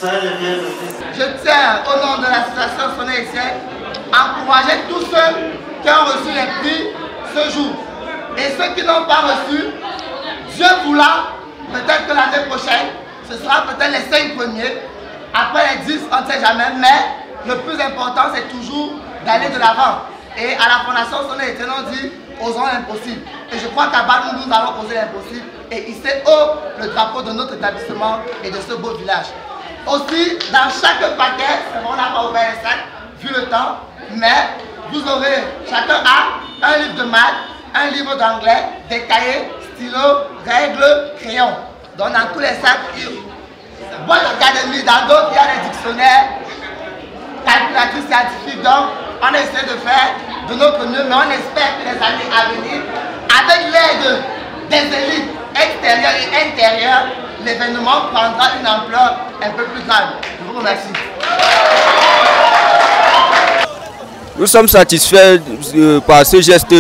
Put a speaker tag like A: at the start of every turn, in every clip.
A: Je tiens, au nom de l'association Sona Etienne, à encourager tous ceux qui ont reçu les prix ce jour. Et ceux qui n'ont pas reçu, Dieu voulant, peut-être que l'année prochaine, ce sera peut-être les 5 premiers. Après les 10, on ne sait jamais, mais le plus important, c'est toujours d'aller de l'avant. Et à la Fondation Sona Etienne, on dit, osons l'impossible. Et je crois qu'à Badou, nous allons oser l'impossible et hisser haut le drapeau de notre établissement et de ce beau village. Aussi, dans chaque paquet, on n'a pas ouvert les sacs, vu le temps, mais vous aurez, chacun a un livre de maths, un livre d'anglais, des cahiers, stylos, règles, crayons. Donc dans tous les sacs, Bonne Académie, dans d'autres, il y a des dictionnaires, calculatrices scientifiques. Donc, on essaie de faire de notre mieux, mais on espère que les années à venir, avec l'aide des élites extérieures et intérieures, l'événement prendra une ampleur un peu plus grande. Je vous remercie.
B: Nous sommes satisfaits par ce geste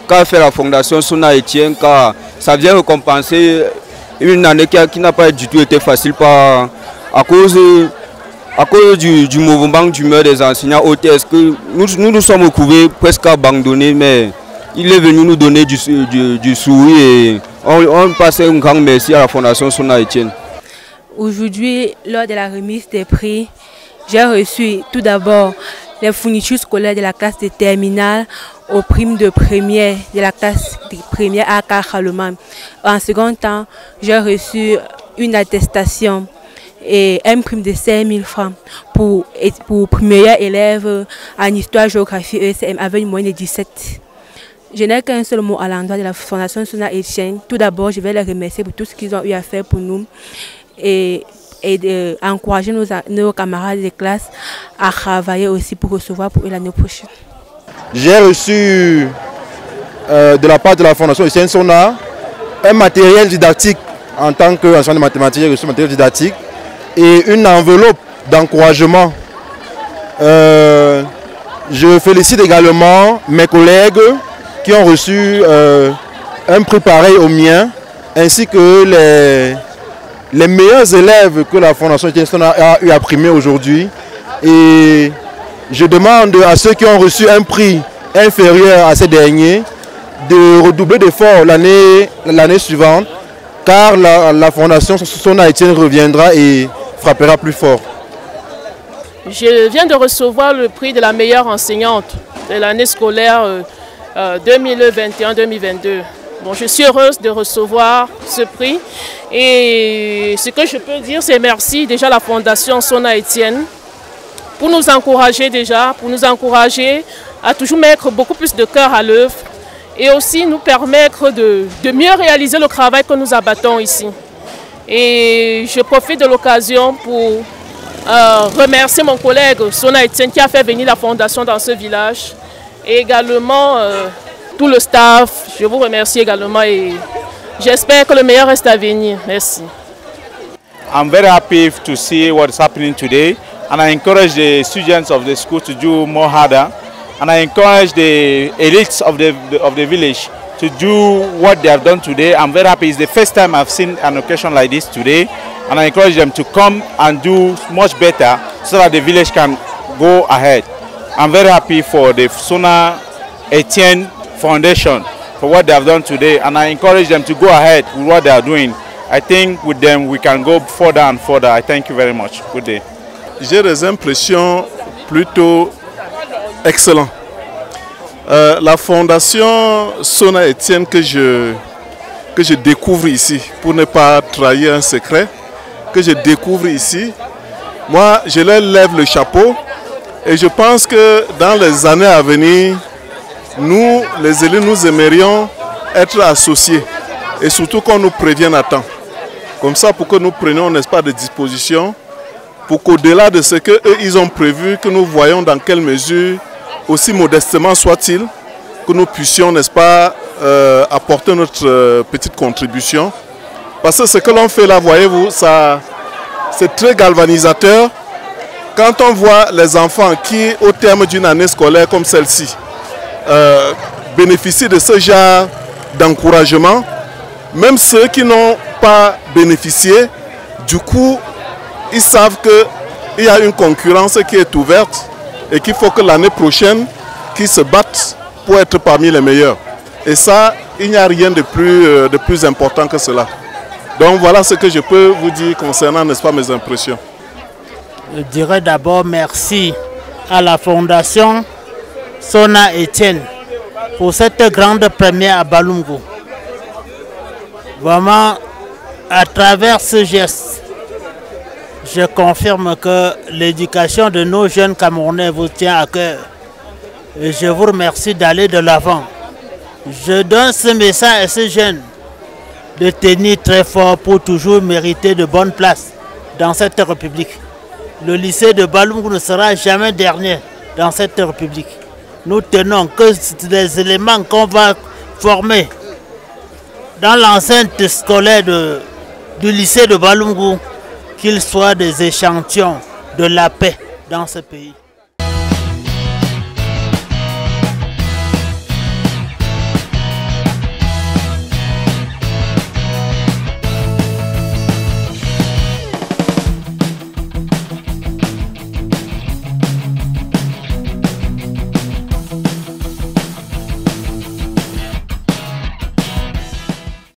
B: qu'a fait la Fondation Sona Etienne, car ça vient récompenser une année qui n'a pas du tout été facile à cause du mouvement d'humeur des enseignants hôtesses que nous sommes retrouvés presque abandonnés, mais il est venu nous donner du sourire et on passe un grand merci à la Fondation Sona Etienne.
C: Aujourd'hui, lors de la remise des prix, j'ai reçu tout d'abord les fournitures scolaires de la classe de terminale aux primes de première de la classe de première à Kharlouman. En second temps, j'ai reçu une attestation et une prime de 5 000 francs pour meilleur élève en histoire, géographie ESM avec une moyenne de 17. Je n'ai qu'un seul mot à l'endroit de la Fondation Sona Etienne. Tout d'abord, je vais les remercier pour tout ce qu'ils ont eu à faire pour nous et d'encourager nos camarades de classe à travailler aussi pour recevoir pour l'année prochaine.
D: J'ai reçu de la part de la Fondation Etienne Sona un matériel didactique en tant qu'enseignant de mathématiques. J'ai reçu un matériel didactique et une enveloppe d'encouragement. Je félicite également mes collègues qui ont reçu un prix pareil au mien, ainsi que les meilleurs élèves que la Fondation Etienne Sona a eu à primer aujourd'hui. Et je demande à ceux qui ont reçu un prix inférieur à ces derniers de redoubler d'efforts l'année suivante, car la Fondation Sona Etienne reviendra et frappera plus fort.
E: Je viens de recevoir le prix de la meilleure enseignante de l'année scolaire 2021-2022. Bon, je suis heureuse de recevoir ce prix et ce que je peux dire, c'est merci déjà à la Fondation Sona Etienne pour nous encourager à toujours mettre beaucoup plus de cœur à l'œuvre et aussi nous permettre de mieux réaliser le travail que nous abattons ici. Et je profite de l'occasion pour remercier mon collègue Sona Etienne qui a fait venir la Fondation dans ce village et également tout le staff. Je vous remercie également et j'espère que le meilleur reste à venir. Merci.
F: I'm very happy to see what's happening today, and I encourage the students of the school to do more harder, and I encourage the elites of the village to do what they have done today. I'm very happy. It's the first time I've seen an occasion like this today, and I encourage them to come and do much better so that the village can go ahead. I'm very happy for the Sona Etienne Foundation for what they have done today, and I encourage them to go ahead with what they are doing. I think with them we can go further and further. I thank you very much. Good day.
G: J'ai des impressions plutôt excellentes. La fondation Sona Etienne que je découvre ici, pour ne pas trahir un secret, que je découvre ici, moi je leur lève le chapeau et je pense que dans les années à venir, nous les élus, nous aimerions être associés et surtout qu'on nous prévienne à temps. Comme ça pour que nous prenions, n'est-ce pas, de dispositions pour qu'au-delà de ce qu'eux ils ont prévu, que nous voyons dans quelle mesure, aussi modestement soit-il, que nous puissions, n'est-ce pas, apporter notre petite contribution. Parce que ce que l'on fait là, voyez-vous, c'est très galvanisateur. Quand on voit les enfants qui, au terme d'une année scolaire comme celle-ci, bénéficient de ce genre d'encouragement, même ceux qui n'ont pas bénéficié, du coup, ils savent qu'il y a une concurrence qui est ouverte et qu'il faut que l'année prochaine, qu'ils se battent pour être parmi les meilleurs. Et ça, il n'y a rien de plus important que cela. Donc voilà ce que je peux vous dire concernant, n'est-ce pas, mes impressions.
H: Je dirais d'abord merci à la Fondation Sona Etienne pour cette grande première à Balungu. Vraiment, à travers ce geste, je confirme que l'éducation de nos jeunes Camerounais vous tient à cœur. Et je vous remercie d'aller de l'avant. Je donne ce message à ces jeunes de tenir très fort pour toujours mériter de bonnes places dans cette République. Le lycée de Balungu ne sera jamais dernier dans cette République. Nous tenons que les éléments qu'on va former dans l'enceinte scolaire du lycée de Balungu, qu'ils soient des échantillons de la paix dans ce pays.